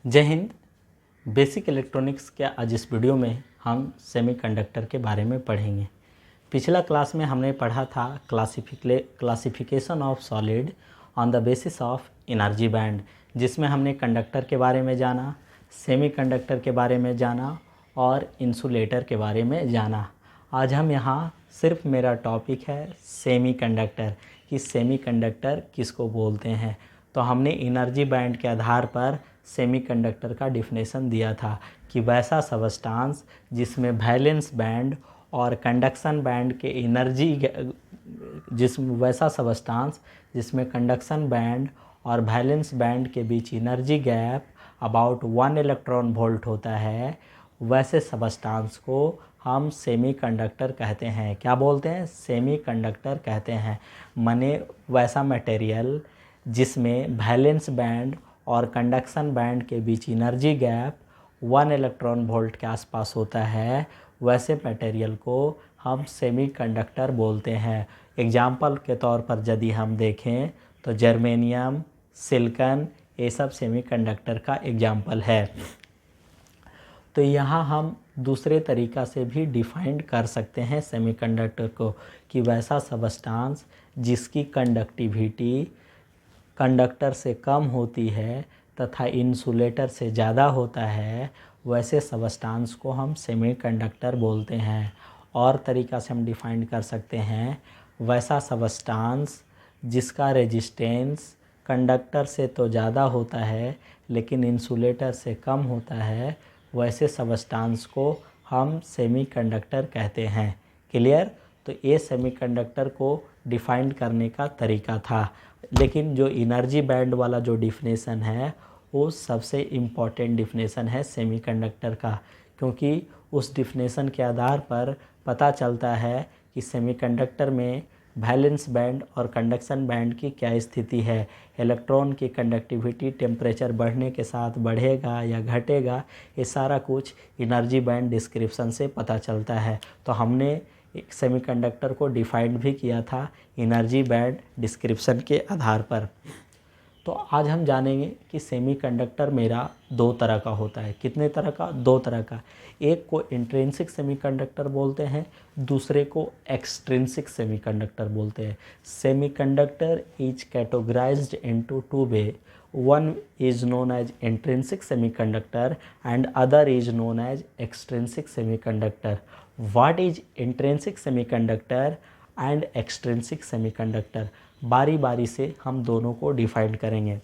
जय Hind. Basic electronics के आज इस वीडियो में हम सेमीकंडक्टर के बारे में पढ़ेंगे। पिछला क्लास में हमने पढ़ा था classification of solid on the basis of energy band, जिसमें हमने कंडक्टर के बारे में जाना, सेमीकंडक्टर के बारे में जाना और इंसुलेटर के बारे में जाना। आज हम यहाँ सिर्फ मेरा टॉपिक है सेमीकंडक्टर, कि सेमीकंडक्टर किसको बोलते हैं। तो हमने एनर्जी बैंड के आधार पर सेमीकंडक्टर का डिफिनेशन दिया था कि वैसा सबस्टांस जिसमें वैलेंस बैंड और कंडक्शन बैंड के वैसा सबस्टांस जिसमें कंडक्शन बैंड और वैलेंस बैंड के बीच energy gap about 1 electron volt होता है, वैसे सबस्टांस को हम सेमीकंडक्टर कहते हैं। क्या बोलते हैं? सेमीकंडक्टर कहते हैं। माने वैसा मटेरियल जिसमें वैलेंस बैंड और कंडक्शन बैंड के बीच एनर्जी गैप 1 इलेक्ट्रॉन वोल्ट के आसपास होता है, वैसे मटेरियल को हम सेमीकंडक्टर बोलते हैं। एग्जाम्पल के तौर पर यदि हम देखें तो जर्मेनियम, सिलिकॉन, ये सब सेमीकंडक्टर का एग्जाम्पल है। तो यहाँ हम दूसरे तरीक़ा से भी डिफाइंड कर सकते हैं सेमीकंडक्टर को, कि वैसा सबस्टांस जिसकी कंडक्टिविटी कंडक्टर से कम होती है तथा इंसुलेटर से ज़्यादा होता है, वैसे सबस्टांस को हम सेमीकंडक्टर बोलते हैं। और तरीक़ा से हम डिफाइन कर सकते हैं, वैसा सबस्टांस जिसका रेजिस्टेंस कंडक्टर से तो ज़्यादा होता है लेकिन इंसुलेटर से कम होता है, वैसे सबस्टांस को हम सेमीकंडक्टर कहते हैं। क्लियर? तो ये सेमीकंडक्टर को डिफाइन करने का तरीका था। लेकिन जो एनर्जी बैंड वाला जो डिफिनेशन है वो सबसे इम्पॉर्टेंट डिफिनेशन है सेमीकंडक्टर का, क्योंकि उस डिफिनेशन के आधार पर पता चलता है कि सेमीकंडक्टर में वैलेंस बैंड और कंडक्शन बैंड की क्या स्थिति है, इलेक्ट्रॉन की कंडक्टिविटी टेम्परेचर बढ़ने के साथ बढ़ेगा या घटेगा, ये सारा कुछ एनर्जी बैंड डिस्क्रिप्शन से पता चलता है। तो हमने एक सेमीकंडक्टर को डिफाइंड भी किया था एनर्जी बैंड डिस्क्रिप्शन के आधार पर। तो आज हम जानेंगे कि सेमीकंडक्टर मेरा दो तरह का होता है। कितने तरह का? दो तरह का। एक को इंट्रिंसिक सेमीकंडक्टर बोलते हैं, दूसरे को एक्सट्रिंसिक सेमीकंडक्टर बोलते हैं। Semiconductor is categorised into two way, one is known as intrinsic semiconductor and other is known as extrinsic semiconductor. What is intrinsic semiconductor and extrinsic semiconductor? बारी बारी से हम दोनों को डिफाइन करेंगे।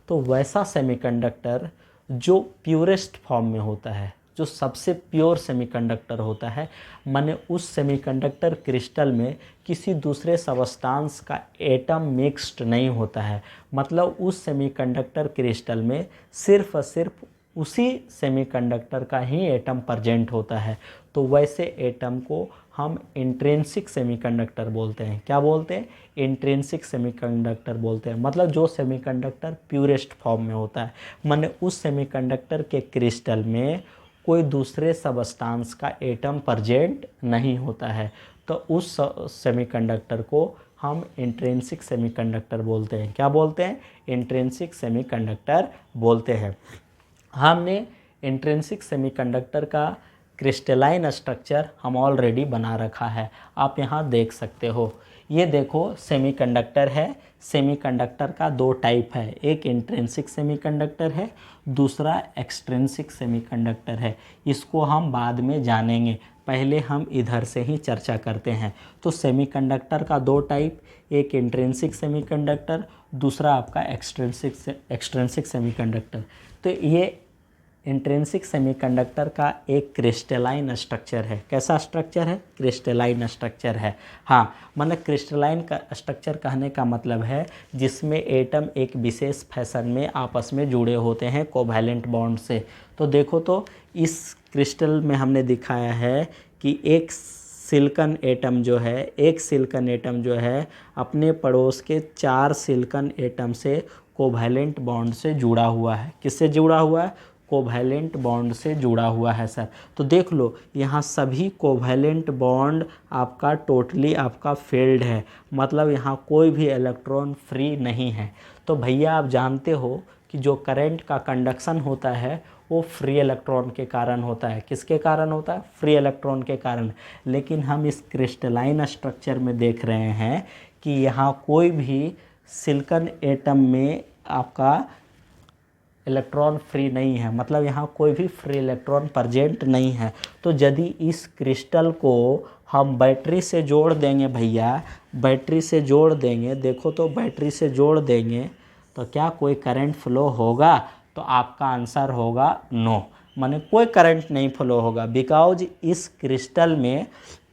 तो वैसा सेमीकंडक्टर जो प्योरेस्ट फॉर्म में होता है, जो सबसे प्योर सेमीकंडक्टर होता है, माने उस सेमीकंडक्टर क्रिस्टल में किसी दूसरे सबस्टांस का एटम मिक्स्ड नहीं होता है। मतलब उस सेमीकंडक्टर क्रिस्टल में सिर्फ और सिर्फ उसी सेमीकंडक्टर का ही एटम प्रेजेंट होता है। तो वैसे एटम को हम इंट्रिंसिक सेमीकंडक्टर बोलते हैं। क्या बोलते हैं? इंट्रिंसिक सेमीकंडक्टर बोलते हैं। मतलब जो सेमीकंडक्टर प्योरेस्ट फॉर्म में होता है, माने उस सेमीकंडक्टर के क्रिस्टल में कोई दूसरे सबस्टांस का एटम प्रेजेंट नहीं होता है, तो उस सेमीकंडक्टर को हम इंट्रिंसिक सेमीकंडक्टर बोलते हैं। क्या बोलते हैं? इंट्रिंसिक सेमीकंडक्टर बोलते हैं। हमने इंट्रिंसिक सेमीकंडक्टर का क्रिस्टलाइन स्ट्रक्चर हम ऑलरेडी बना रखा है, आप यहाँ देख सकते हो। ये देखो सेमीकंडक्टर है। सेमीकंडक्टर का दो टाइप है, एक इंट्रिंसिक सेमीकंडक्टर है, दूसरा एक्सट्रिंसिक सेमीकंडक्टर है। इसको हम बाद में जानेंगे, पहले हम इधर से ही चर्चा करते हैं। तो सेमीकंडक्टर का दो टाइप, एक इंट्रिंसिक सेमीकंडक्टर, दूसरा आपका एक्सट्रिंसिक सेमीकंडक्टर। तो ये इंट्रिंसिक सेमीकंडक्टर का एक क्रिस्टलाइन स्ट्रक्चर है। कैसा स्ट्रक्चर है? क्रिस्टलाइन स्ट्रक्चर है। हाँ, मतलब क्रिस्टलाइन का स्ट्रक्चर कहने का मतलब है जिसमें एटम एक विशेष फैशन में आपस में जुड़े होते हैं कोवैलेंट बॉन्ड से। तो देखो, तो इस क्रिस्टल में हमने दिखाया है कि एक सिलिकॉन एटम जो है अपने पड़ोस के 4 सिलिकॉन एटम से कोवैलेंट बॉन्ड से जुड़ा हुआ है। किससे जुड़ा हुआ है? कोवैलेंट बॉन्ड से जुड़ा हुआ है सर। तो देख लो, यहाँ सभी कोवैलेंट बॉन्ड आपका टोटली आपका फील्ड है, मतलब यहाँ कोई भी इलेक्ट्रॉन फ्री नहीं है। तो भैया आप जानते हो कि कि जो करंट का कंडक्शन होता है वो फ्री इलेक्ट्रॉन के कारण होता है। किसके कारण होता है? फ्री इलेक्ट्रॉन के कारण। लेकिन हम इस क्रिस्टलाइन स्ट्रक्चर में देख रहे हैं कि यहाँ कोई भी सिलिकॉन एटम में आपका इलेक्ट्रॉन फ्री नहीं है, मतलब यहाँ कोई भी फ्री इलेक्ट्रॉन प्रेजेंट नहीं है। तो यदि इस क्रिस्टल को हम बैटरी से जोड़ देंगे भैया, बैटरी से जोड़ देंगे, देखो तो बैटरी से जोड़ देंगे तो क्या कोई करंट फ्लो होगा? तो आपका आंसर होगा नो, माने कोई करंट नहीं फ्लो होगा, बिकॉज इस क्रिस्टल में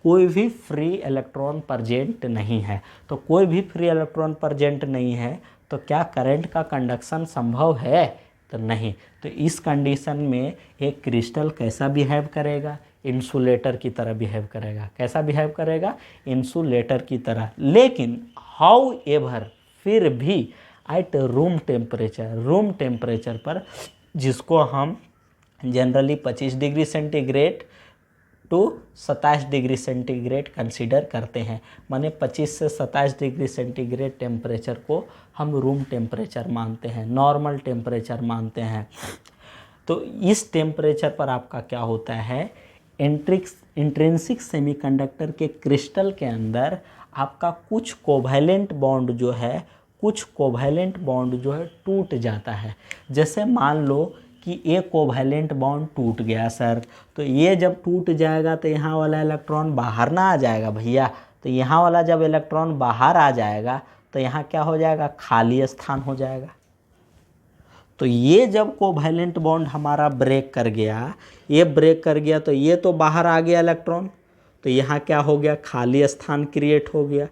कोई भी फ्री इलेक्ट्रॉन प्रेजेंट नहीं है। तो कोई भी फ्री इलेक्ट्रॉन प्रेजेंट नहीं है तो क्या करंट का कंडक्शन संभव है? तो नहीं। तो इस कंडीशन में एक क्रिस्टल कैसा बिहेव करेगा? इंसुलेटर की तरह बिहेव करेगा। कैसा बिहेव करेगा? इंसुलेटर की तरह। लेकिन हाउ एवर, फिर भी एट रूम टेम्परेचर पर, जिसको हम generally 25 degree centigrade to 27 degree centigrade consider करते हैं, माने 25 से 27 डिग्री सेंटीग्रेड टेम्परेचर को हम रूम टेम्परेचर मानते हैं, नॉर्मल टेम्परेचर मानते हैं। तो इस टेम्परेचर पर आपका क्या होता है? इंट्रिंसिक सेमीकंडक्टर के क्रिस्टल के अंदर आपका कुछ कोवैलेंट बॉन्ड जो है टूट जाता है। जैसे मान लो कि एक कोवैलेंट बॉन्ड टूट गया सर, तो ये जब टूट जाएगा तो यहाँ वाला इलेक्ट्रॉन बाहर ना आ जाएगा भैया। तो यहाँ वाला जब इलेक्ट्रॉन बाहर आ जाएगा तो यहाँ क्या हो जाएगा? खाली स्थान हो जाएगा। तो ये जब कोवैलेंट बॉन्ड हमारा ब्रेक कर गया, ये ब्रेक कर गया तो ये तो बाहर आ गया इलेक्ट्रॉन, तो यहाँ क्या हो गया? खाली स्थान क्रिएट हो गया।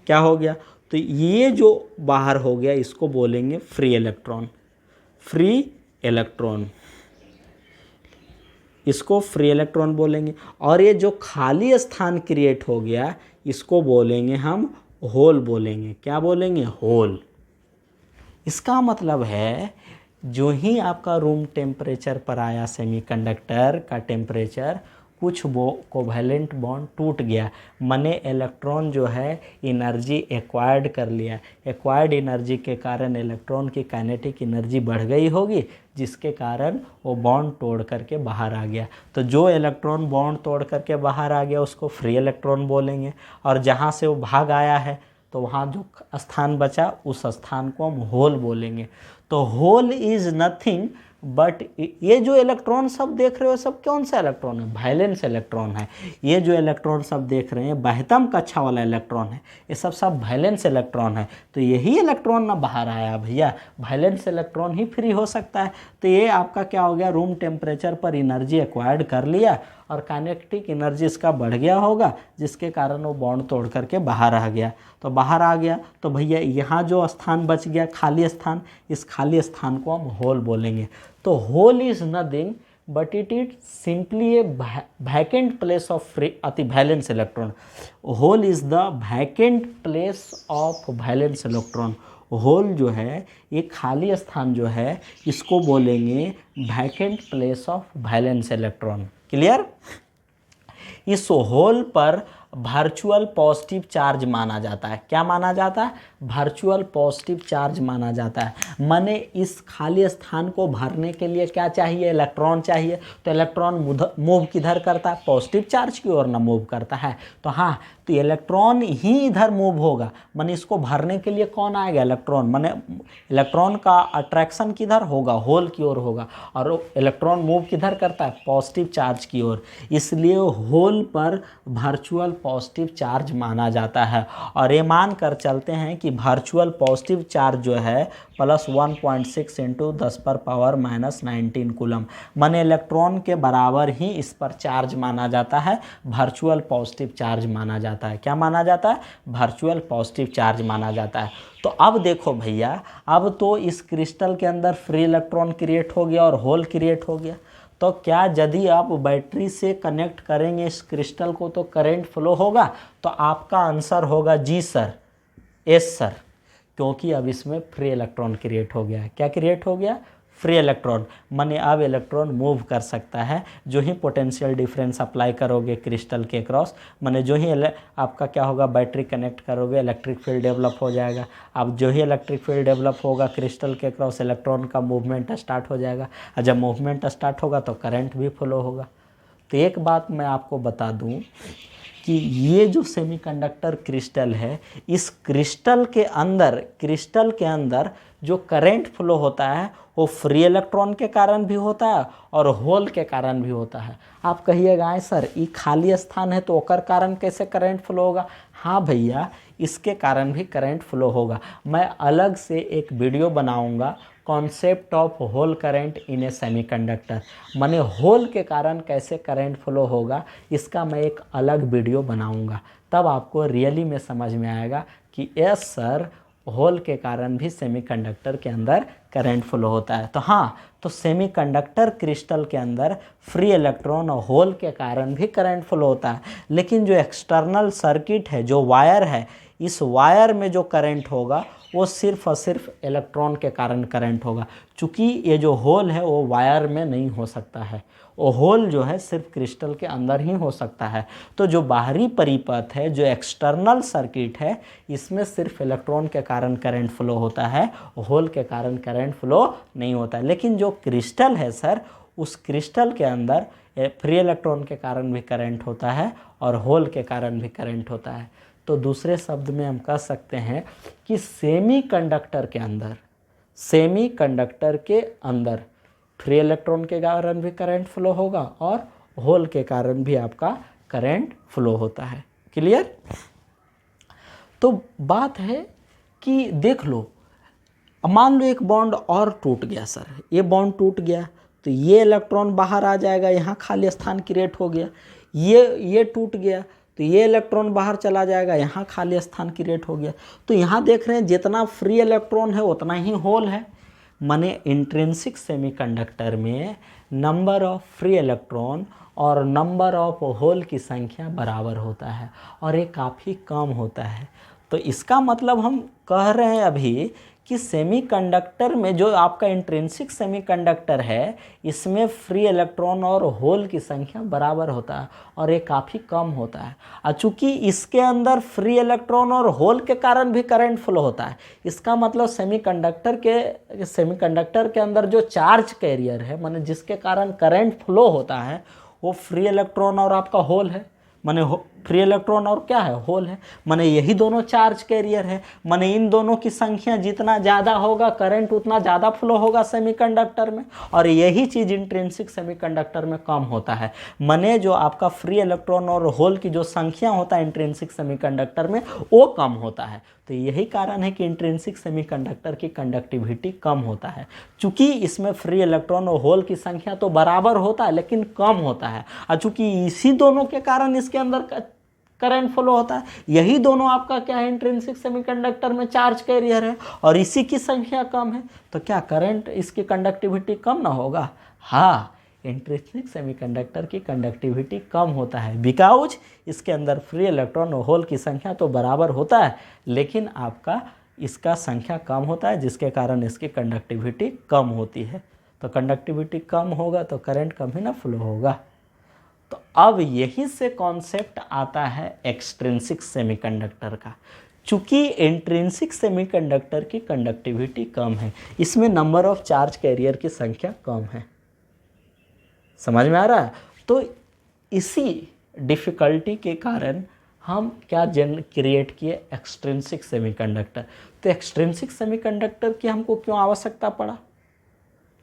क्या हो गया? तो ये जो बाहर हो गया इसको बोलेंगे फ्री इलेक्ट्रॉन। इसको फ्री इलेक्ट्रॉन बोलेंगे। और ये जो खाली स्थान क्रिएट हो गया इसको बोलेंगे हम होल बोलेंगे। क्या बोलेंगे? होल। इसका मतलब है जो ही आपका रूम टेम्परेचर पर आया सेमीकंडक्टर का टेम्परेचर, कुछ वो कोवैलेंट बॉन्ड टूट गया, माने इलेक्ट्रॉन जो है एनर्जी एक्वायर्ड कर लिया। एक्वायर्ड एनर्जी के कारण इलेक्ट्रॉन की काइनेटिक एनर्जी बढ़ गई होगी, जिसके कारण वो बॉन्ड तोड़ करके बाहर आ गया। तो जो इलेक्ट्रॉन बॉन्ड तोड़ करके बाहर आ गया उसको फ्री इलेक्ट्रॉन बोलेंगे। और जहाँ से वो भाग आया है तो वहाँ जो स्थान बचा उस स्थान को हम होल बोलेंगे। तो होल इज़ नथिंग बट, ये जो इलेक्ट्रॉन सब देख रहे हो सब कौन सा इलेक्ट्रॉन है? वैलेंस इलेक्ट्रॉन है। ये जो इलेक्ट्रॉन सब देख रहे हैं बाह्यतम कक्षा वाला इलेक्ट्रॉन है, ये सब वैलेंस इलेक्ट्रॉन है। तो यही इलेक्ट्रॉन ना बाहर आया भैया, वैलेंस इलेक्ट्रॉन ही फ्री हो सकता है। तो ये आपका क्या हो गया? रूम टेम्परेचर पर एनर्जी एक्वायर्ड कर लिया और काइनेटिक एनर्जी इसका बढ़ गया होगा, जिसके कारण वो बॉन्ड तोड़ करके बाहर आ गया। तो बाहर आ गया तो भैया यहाँ जो स्थान बच गया खाली स्थान, इस खाली स्थान को हम होल बोलेंगे। तो hole is nothing but it is simply a vacant place of free अति valence electron. Hole is the vacant place of valence electron. Hole जो है ये खाली स्थान जो है इसको बोलेंगे vacant place of valence electron. Clear? इस होल पर वर्चुअल पॉजिटिव चार्ज माना जाता है। क्या माना जाता है? वर्चुअल पॉजिटिव चार्ज माना जाता है। माने इस खाली स्थान को भरने के लिए क्या चाहिए? इलेक्ट्रॉन चाहिए। तो इलेक्ट्रॉन मूव किधर करता है? पॉजिटिव चार्ज की ओर ना मूव करता है। तो हाँ, तो इलेक्ट्रॉन ही इधर मूव होगा, माने इसको भरने के लिए कौन आएगा? इलेक्ट्रॉन। माने इलेक्ट्रॉन का अट्रैक्शन किधर होगा? होल की ओर होगा। और इलेक्ट्रॉन मूव किधर करता है? पॉजिटिव चार्ज की ओर। इसलिए होल पर वर्चुअल पॉजिटिव चार्ज माना जाता है। और ये मान कर चलते हैं कि वर्चुअल पॉजिटिव चार्ज जो है प्लस 1.6 इंटू 10⁻⁻19 कूलम, माने इलेक्ट्रॉन के बराबर ही इस पर चार्ज माना जाता है, वर्चुअल पॉजिटिव चार्ज माना जाता है। क्या माना जाता है? वर्चुअल पॉजिटिव चार्ज माना जाता है। तो अब देखो भैया, अब तो इस क्रिस्टल के अंदर फ्री इलेक्ट्रॉन क्रिएट हो गया और होल क्रिएट हो गया। तो क्या यदि आप बैटरी से कनेक्ट करेंगे इस क्रिस्टल को तो करंट फ्लो होगा? तो आपका आंसर होगा जी सर, यस सर, क्योंकि अब इसमें फ्री इलेक्ट्रॉन क्रिएट हो गया है। क्या क्रिएट हो गया? फ्री इलेक्ट्रॉन, माने अब इलेक्ट्रॉन मूव कर सकता है। जो ही पोटेंशियल डिफरेंस अप्लाई करोगे क्रिस्टल के क्रॉस, माने जो ही आपका क्या होगा, बैटरी कनेक्ट करोगे, इलेक्ट्रिक फील्ड डेवलप हो जाएगा। अब जो ही इलेक्ट्रिक फील्ड डेवलप होगा क्रिस्टल के क्रॉस, इलेक्ट्रॉन का मूवमेंट स्टार्ट हो जाएगा, और जब मूवमेंट स्टार्ट होगा तो करंट भी फ्लो होगा। तो एक बात मैं आपको बता दूं कि ये जो सेमीकंडक्टर क्रिस्टल है, इस क्रिस्टल के अंदर जो करंट फ्लो होता है वो फ्री इलेक्ट्रॉन के कारण भी होता है और होल के कारण भी होता है। आप कहिएगा सर ये खाली स्थान है तो ओकर कारण कैसे करंट फ्लो होगा? हाँ भैया, इसके कारण भी करंट फ्लो होगा। मैं अलग से एक वीडियो बनाऊंगा, concept of hole current in a semiconductor, माने होल के कारण कैसे करंट फ्लो होगा, इसका मैं एक अलग वीडियो बनाऊंगा। तब आपको रियली में समझ में आएगा कि यस सर, होल के कारण भी सेमीकंडक्टर के अंदर करंट फ्लो होता है। तो हाँ, तो सेमीकंडक्टर क्रिस्टल के अंदर फ्री इलेक्ट्रॉन और होल के कारण भी करंट फ्लो होता है। लेकिन जो एक्सटर्नल सर्किट है, जो वायर है, इस वायर में जो करंट होगा वो सिर्फ और सिर्फ इलेक्ट्रॉन के कारण करंट होगा। चूँकि ये जो होल है वो वायर में नहीं हो सकता है, वो होल जो है सिर्फ क्रिस्टल के अंदर ही हो सकता है। तो जो बाहरी परिपथ है, जो एक्सटर्नल सर्किट है, इसमें सिर्फ इलेक्ट्रॉन के कारण करंट फ्लो होता है, होल के कारण करंट फ्लो नहीं होता है। लेकिन जो क्रिस्टल है सर, उस क्रिस्टल के अंदर फ्री इलेक्ट्रॉन के कारण भी करंट होता है और होल के कारण भी करंट होता है। तो दूसरे शब्द में हम कह सकते हैं कि सेमीकंडक्टर के अंदर फ्री इलेक्ट्रॉन के कारण भी करंट फ्लो होगा और होल के कारण भी आपका करंट फ्लो होता है। क्लियर? तो बात है कि देख लो, मान लो एक बॉन्ड और टूट गया सर, ये बॉन्ड टूट गया तो ये इलेक्ट्रॉन बाहर आ जाएगा, यहाँ खाली स्थान क्रिएट हो गया। ये टूट गया तो ये इलेक्ट्रॉन बाहर चला जाएगा, यहाँ खाली स्थान क्रिएट हो गया। तो यहाँ देख रहे हैं जितना फ्री इलेक्ट्रॉन है उतना ही होल है। माने इंट्रिंसिक सेमीकंडक्टर में नंबर ऑफ फ्री इलेक्ट्रॉन और नंबर ऑफ होल की संख्या बराबर होता है और ये काफ़ी कम होता है। तो इसका मतलब हम कह रहे हैं अभी कि सेमीकंडक्टर में जो आपका इंट्रिंसिक सेमीकंडक्टर है, इसमें फ्री इलेक्ट्रॉन और होल की संख्या बराबर होता है और ये काफ़ी कम होता है। और चूँकि इसके अंदर फ्री इलेक्ट्रॉन और होल के कारण भी करंट फ्लो होता है, इसका मतलब सेमीकंडक्टर के अंदर जो चार्ज कैरियर है, माने जिसके कारण करंट फ्लो होता है, वो फ्री इलेक्ट्रॉन और आपका होल है। माने फ्री इलेक्ट्रॉन और क्या है, होल है। माने यही दोनों चार्ज कैरियर है। माने इन दोनों की संख्या जितना ज़्यादा होगा करंट उतना ज़्यादा फ्लो होगा सेमीकंडक्टर में, और यही चीज़ इंट्रिंसिक सेमीकंडक्टर में कम होता है। माने जो आपका फ्री इलेक्ट्रॉन और होल की जो संख्या होता है इंट्रिंसिक सेमीकंडक्टर में, वो कम होता है। तो यही कारण है कि इंट्रिंसिक सेमीकंडक्टर की कंडक्टिविटी कम होता है, चूँकि इसमें फ्री इलेक्ट्रॉन और होल की संख्या तो बराबर होता है लेकिन कम होता है। और चूँकि इसी दोनों के कारण इसके अंदर करंट फ्लो होता है, यही दोनों आपका क्या है, इंट्रिंसिक सेमीकंडक्टर में चार्ज कैरियर है और इसी की संख्या कम है, तो क्या करंट इसकी कंडक्टिविटी कम ना होगा? हाँ, इंट्रिंसिक सेमीकंडक्टर की कंडक्टिविटी कम होता है, बिकॉज इसके अंदर फ्री इलेक्ट्रॉन और होल की संख्या तो बराबर होता है लेकिन आपका इसका संख्या कम होता है, जिसके कारण इसकी कंडक्टिविटी कम होती है। तो कंडक्टिविटी कम होगा तो करंट कम ही ना फ्लो होगा। तो अब यही से कॉन्सेप्ट आता है एक्सट्रिंसिक सेमीकंडक्टर का। चूँकि इंट्रिंसिक सेमीकंडक्टर की कंडक्टिविटी कम है, इसमें नंबर ऑफ चार्ज कैरियर की संख्या कम है। समझ में आ रहा है? तो इसी डिफ़िकल्टी के कारण हम क्या क्रिएट किए, एक्सट्रिंसिक सेमीकंडक्टर। तो एक्सट्रिंसिक सेमीकंडक्टर की हमको क्यों आवश्यकता पड़ा?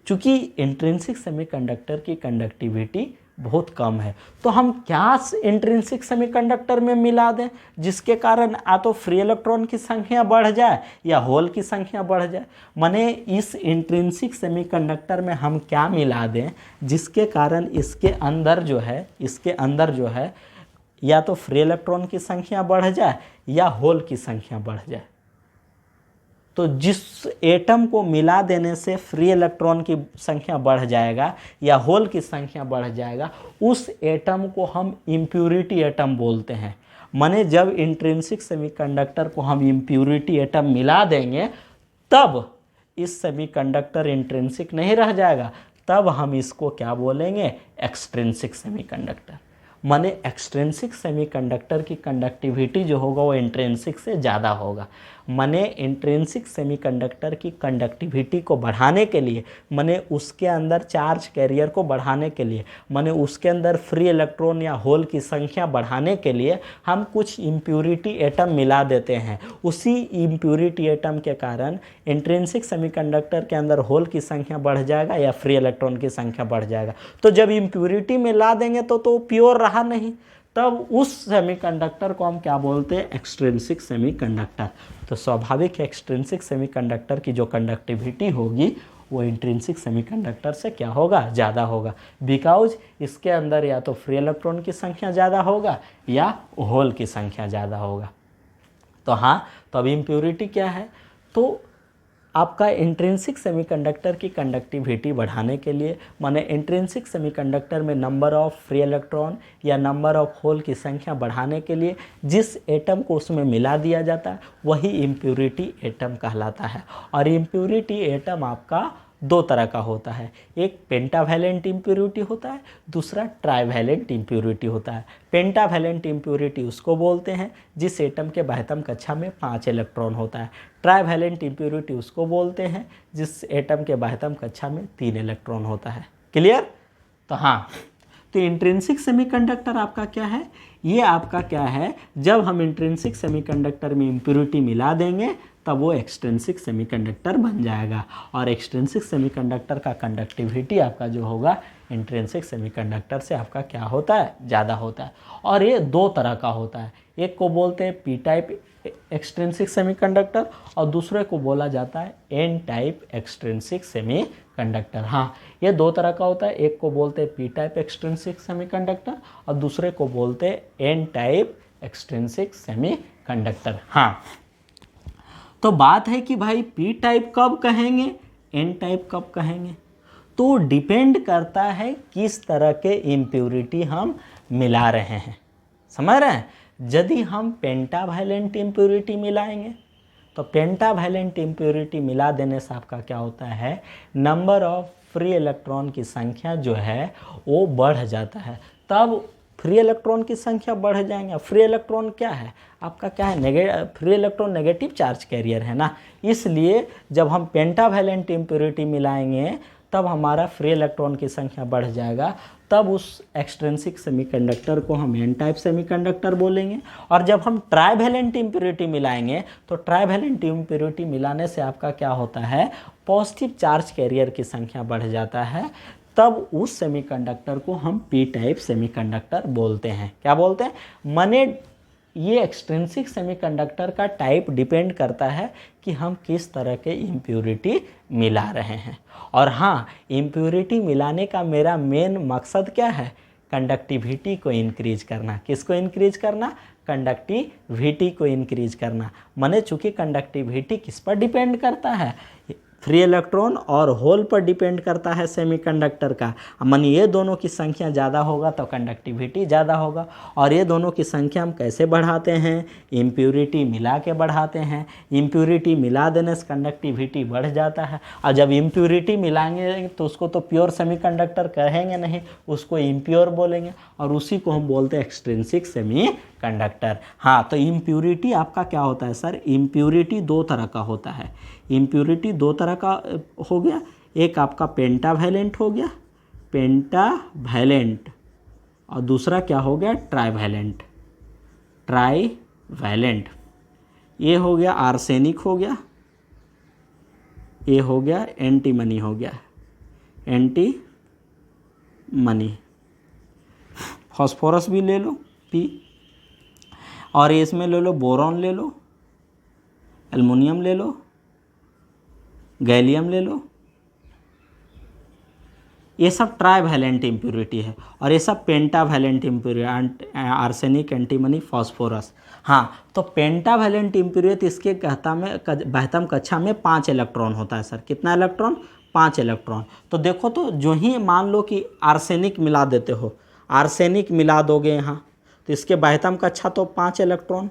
चूँकि इंट्रिंसिक सेमीकंडक्टर की कंडक्टिविटी बहुत कम है, तो हम क्या इंट्रिंसिक सेमीकंडक्टर में मिला दें जिसके कारण या तो फ्री इलेक्ट्रॉन की संख्या बढ़ जाए या होल की संख्या बढ़ जाए। माने इस इंट्रिंसिक सेमीकंडक्टर में हम क्या मिला दें जिसके कारण इसके अंदर जो है या तो फ्री इलेक्ट्रॉन की संख्या बढ़ जाए या होल की संख्या बढ़ जाए। तो जिस एटम को मिला देने से फ्री इलेक्ट्रॉन की संख्या बढ़ जाएगा या होल की संख्या बढ़ जाएगा, उस एटम को हम इम्प्यूरिटी एटम बोलते हैं। माने जब इंट्रिंसिक सेमीकंडक्टर को हम इम्प्यूरिटी एटम मिला देंगे तब इस सेमीकंडक्टर इंट्रिंसिक नहीं रह जाएगा, तब हम इसको क्या बोलेंगे, एक्सट्रिंसिक सेमीकंडक्टर। माने एक्सट्रिंसिक सेमीकंडक्टर की कंडक्टिविटी जो होगा वो इंट्रिंसिक से ज़्यादा होगा। माने इंट्रिंसिक सेमीकंडक्टर की कंडक्टिविटी को बढ़ाने के लिए, माने उसके अंदर चार्ज कैरियर को बढ़ाने के लिए, माने उसके अंदर फ्री इलेक्ट्रॉन या होल की संख्या बढ़ाने के लिए हम कुछ इम्प्यूरिटी एटम मिला देते हैं। उसी इम्प्यूरिटी एटम के कारण इंट्रिंसिक सेमीकंडक्टर के अंदर होल की संख्या बढ़ जाएगा या फ्री इलेक्ट्रॉन की संख्या बढ़ जाएगा। तो जब इम्प्यूरिटी मिला देंगे तो प्योर रहा नहीं, तब उस सेमीकंडक्टर को हम क्या बोलते हैं, एक्सट्रिंसिक सेमीकंडक्टर। तो स्वाभाविक एक्सट्रिंसिक सेमीकंडक्टर की जो कंडक्टिविटी होगी वो इंट्रिंसिक सेमीकंडक्टर से क्या होगा, ज़्यादा होगा, बिकॉज इसके अंदर या तो फ्री इलेक्ट्रॉन की संख्या ज़्यादा होगा या होल की संख्या ज़्यादा होगा। तो हाँ, तो अब इम्प्यूरिटी क्या है, तो आपका इंट्रिंसिक सेमीकंडक्टर की कंडक्टिविटी बढ़ाने के लिए, माने इंट्रिंसिक सेमीकंडक्टर में नंबर ऑफ फ्री इलेक्ट्रॉन या नंबर ऑफ होल की संख्या बढ़ाने के लिए जिस एटम को उसमें मिला दिया जाता है वही इम्प्यूरिटी एटम कहलाता है। और इम्प्यूरिटी एटम आपका दो तरह का होता है, एक पेंटावैलेंट इम्प्यूरिटी होता है, दूसरा ट्राइवैलेंट इम्प्यूरिटी होता है। पेंटावैलेंट इम्प्यूरिटी उसको बोलते हैं जिस एटम के बाह्यतम कक्षा में 5 इलेक्ट्रॉन होता है। ट्राइवैलेंट इम्प्यूरिटी उसको बोलते हैं जिस एटम के बाह्यतम कक्षा में 3 इलेक्ट्रॉन होता है। क्लियर? तो हाँ, तो इंट्रिंसिक सेमीकंडक्टर आपका क्या है, ये आपका क्या है, जब हम इंट्रिंसिक सेमीकंडक्टर में इम्प्यूरिटी मिला देंगे तब वो एक्सट्रिंसिक सेमीकंडक्टर बन जाएगा। और एक्सट्रिंसिक सेमीकंडक्टर का कंडक्टिविटी आपका जो होगा इंट्रिंसिक सेमीकंडक्टर से आपका क्या होता है, ज़्यादा होता है। और ये दो तरह का होता है, एक को बोलते हैं पी टाइप एक्सट्रिंसिक सेमीकंडक्टर और दूसरे को बोला जाता है एन टाइप एक्सट्रिंसिक सेमीकंडक्टर। हाँ, ये दो तरह का होता है, एक को बोलते हैं पी टाइप एक्सट्रिंसिक सेमीकंडक्टर और दूसरे को बोलते हैं एन टाइप एक्सट्रिंसिक सेमीकंडक्टर। हाँ, तो बात है कि भाई पी टाइप कब कहेंगे, एन टाइप कब कहेंगे, तो डिपेंड करता है किस तरह के इम्प्यूरिटी हम मिला रहे हैं। समझ रहे हैं? यदि हम पेंटावैलेंट इम्प्यूरिटी मिलाएंगे तो पेंटावैलेंट इम्प्यूरिटी मिला देने से आपका क्या होता है, नंबर ऑफ फ्री इलेक्ट्रॉन की संख्या जो है वो बढ़ जाता है। तब फ्री इलेक्ट्रॉन की संख्या बढ़ जाएंगे। फ्री इलेक्ट्रॉन क्या है आपका, क्या है, free electron negative charge carrier है ना, इसलिए जब हम पेंटावैलेंट इम्प्यूरिटी मिलाएंगे तब हमारा फ्री इलेक्ट्रॉन की संख्या बढ़ जाएगा। तब उस एक्सट्रिंसिक सेमीकंडक्टर को हम एन टाइप सेमीकंडक्टर बोलेंगे। और जब हम ट्राइवैलेंट इम्प्यूरिटी मिलाएंगे तो ट्राइवैलेंट इम्प्यूरिटी मिलाने से आपका क्या होता है, पॉजिटिव चार्ज कैरियर की संख्या बढ़ जाता है। तब उस सेमीकंडक्टर को हम पी टाइप सेमीकंडक्टर बोलते हैं। क्या बोलते हैं, माने ये एक्सट्रिंसिक सेमीकंडक्टर का टाइप डिपेंड करता है कि हम किस तरह के इम्प्यूरिटी मिला रहे हैं। और हाँ, इम्प्यूरिटी मिलाने का मेरा मेन मकसद क्या है, कंडक्टिविटी को इंक्रीज करना। किसको इंक्रीज करना, कंडक्टिविटी को इंक्रीज करना। माने चूँकि कंडक्टिविटी किस पर डिपेंड करता है, फ्री इलेक्ट्रॉन और होल पर डिपेंड करता है सेमीकंडक्टर का। माने ये दोनों की संख्या ज़्यादा होगा तो कंडक्टिविटी ज़्यादा होगा। और ये दोनों की संख्या हम कैसे बढ़ाते हैं, इम्प्यूरिटी मिला के बढ़ाते हैं। इम्प्यूरिटी मिला देने से कंडक्टिविटी बढ़ जाता है। और जब इम्प्यूरिटी मिलाएंगे तो उसको तो प्योर सेमीकंडक्टर कहेंगे नहीं, उसको इम्प्योर बोलेंगे और उसी को हम बोलते हैं एक्सट्रिंसिक सेमीकंडक्टर। हाँ, तो इम्प्यूरिटी आपका क्या होता है सर, इम्प्यूरिटी दो तरह का होता है। इम्प्यूरिटी दो तरह का हो गया, एक आपका पेंटावैलेंट हो गया, पेंटावैलेंट, और दूसरा क्या हो गया, ट्राइवैलेंट। ट्राइवैलेंट ये हो गया आर्सेनिक हो गया, ये हो गया एंटीमनी हो गया, एंटीमनी। फास्फोरस भी ले लो पी, और इसमें ले लो बोरॉन ले लो, एल्युमिनियम ले लो, गैलियम ले लो। ये सब ट्राइवैलेंट इम्प्यूरिटी है। और ये सब pentavalent impurity, arsenic, antimony, phosphorus. हाँ, तो पेंटावैलेंट इम्प्यूरिटी इसके बाह्यतम कक्षा में 5 इलेक्ट्रॉन होता है सर। कितना इलेक्ट्रॉन, 5 इलेक्ट्रॉन। तो देखो, तो जो ही मान लो कि आर्सेनिक मिला देते हो, आर्सेनिक मिला दोगे यहाँ, तो इसके बाह्यतम कक्षा तो 5 इलेक्ट्रॉन,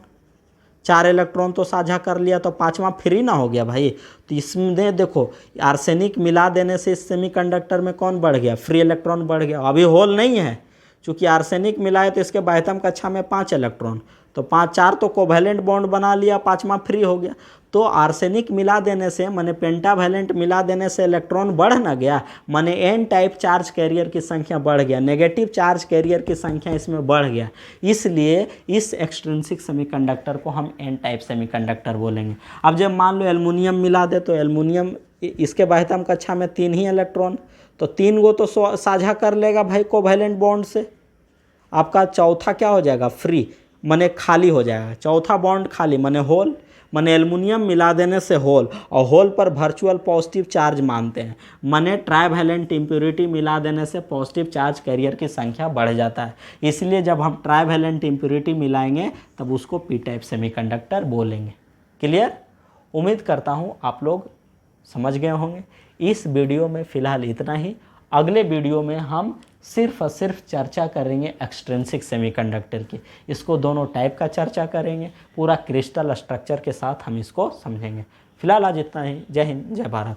4 इलेक्ट्रॉन तो साझा कर लिया तो 5वां फ्री ना हो गया भाई। तो इसमें देखो आर्सेनिक मिला देने से इस सेमीकंडक्टर में कौन बढ़ गया, फ्री इलेक्ट्रॉन बढ़ गया। अभी होल नहीं है, चूंकि आर्सेनिक मिला है तो इसके बाह्यतम कक्षा में 5 इलेक्ट्रॉन, तो 5 4 तो कोवैलेंट बॉन्ड बना लिया, 5वां फ्री हो गया। तो आर्सेनिक मिला देने से माने पेंटावैलेंट मिला देने से इलेक्ट्रॉन बढ़ ना गया, माने एन टाइप चार्ज कैरियर की संख्या बढ़ गया, नेगेटिव चार्ज कैरियर की संख्या इसमें बढ़ गया। इसलिए इस एक्सट्रिंसिक सेमीकंडक्टर को हम एन टाइप सेमीकंडक्टर बोलेंगे। अब जब मान लो एल्युमिनियम मिला दे तो एल्युमिनियम इसके बाह्यतम कक्षा में 3 ही इलेक्ट्रॉन, तो 3 गो तो साझा कर लेगा भाई कोवैलेंट बॉन्ड से। आपका चौथा क्या हो जाएगा, फ्री माने खाली हो जाएगा। चौथा बॉन्ड खाली माने होल, माने एल्युमिनियम मिला देने से होल, और होल पर वर्चुअल पॉजिटिव चार्ज मानते हैं, माने ट्राइवैलेंट इम्प्योरिटी मिला देने से पॉजिटिव चार्ज कैरियर की संख्या बढ़ जाता है। इसलिए जब हम ट्राइवैलेंट इम्प्योरिटी मिलाएंगे तब उसको पी टाइप सेमीकंडक्टर बोलेंगे। क्लियर? उम्मीद करता हूँ आप लोग समझ गए होंगे। इस वीडियो में फ़िलहाल इतना ही। अगले वीडियो में हम सिर्फ और सिर्फ चर्चा करेंगे एक्सट्रिंसिक सेमीकंडक्टर की। इसको दोनों टाइप का चर्चा करेंगे, पूरा क्रिस्टल स्ट्रक्चर के साथ हम इसको समझेंगे। फिलहाल आज इतना ही। जय हिंद, जय भारत।